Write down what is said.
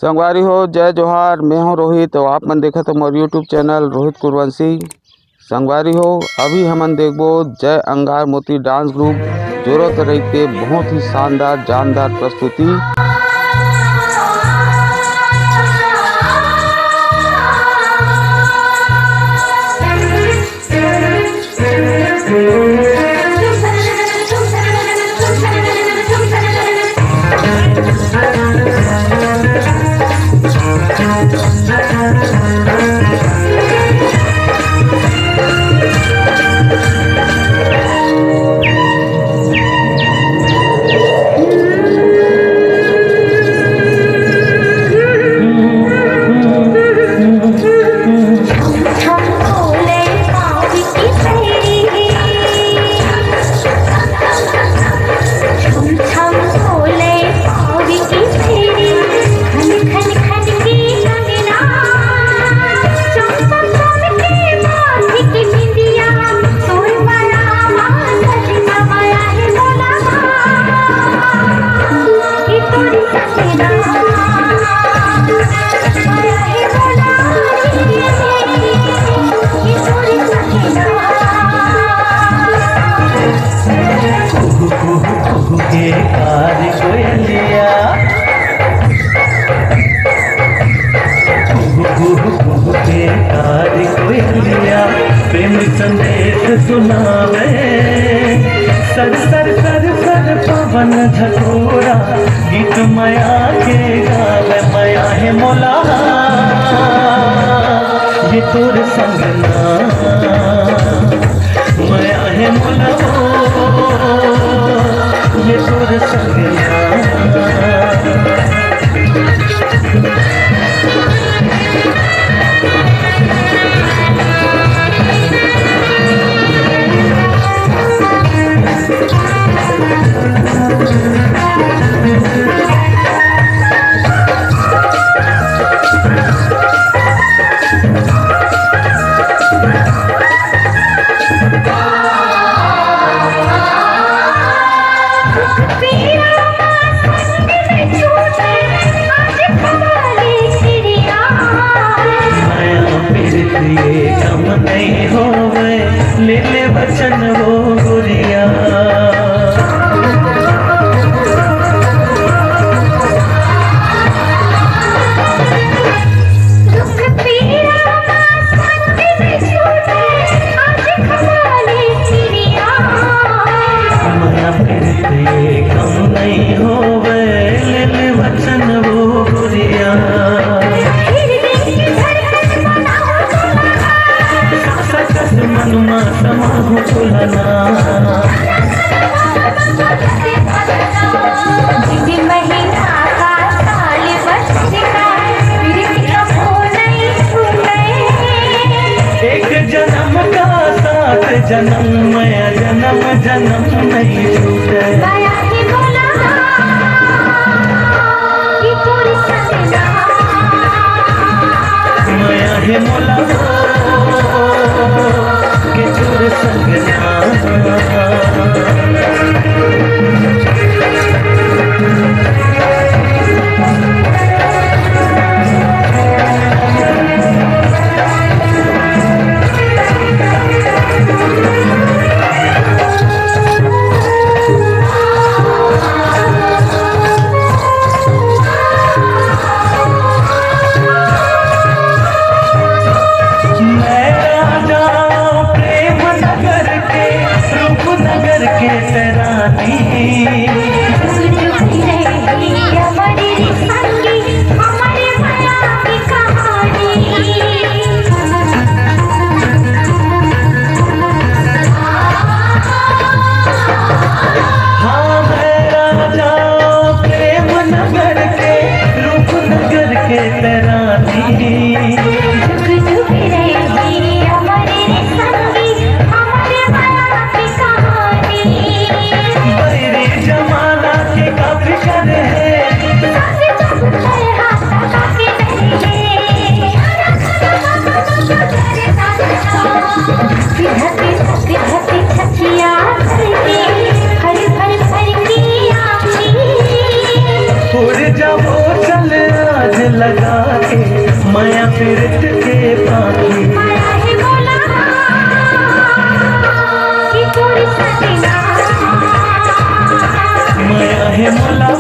संगवारी हो जय जोहार। मैं हूँ रोहित। तो आप मन देखत हो मोर यूट्यूब चैनल रोहित कुरवंशी। संगवारी हो अभी हमन देखबो जय अंगार मोती डांस ग्रुप जरूरत रहते बहुत ही शानदार जानदार प्रस्तुति। प्रेम संदेश सुनावे सर सर सर सर पवन झकोरा गीत माया के गावे। माया है मोला ये तोर संगना, माया है मोला ये तोर संगना। कम नहीं होवे ले ले वचन वो गुरिया। माया प्रीत ये कम नहीं होवे ले ले वचन वो गुरिया। मनुमा समाहु खुलना महीना का साल बचका एक जन्म का साथ जन्म में जन्म जन्म नहीं छूटे। माया है मोला ये तोर संगना, माया है मोला के तोर संगना। प्रीत के पाखी माया है बोला कि पूरी सजना माया है मोला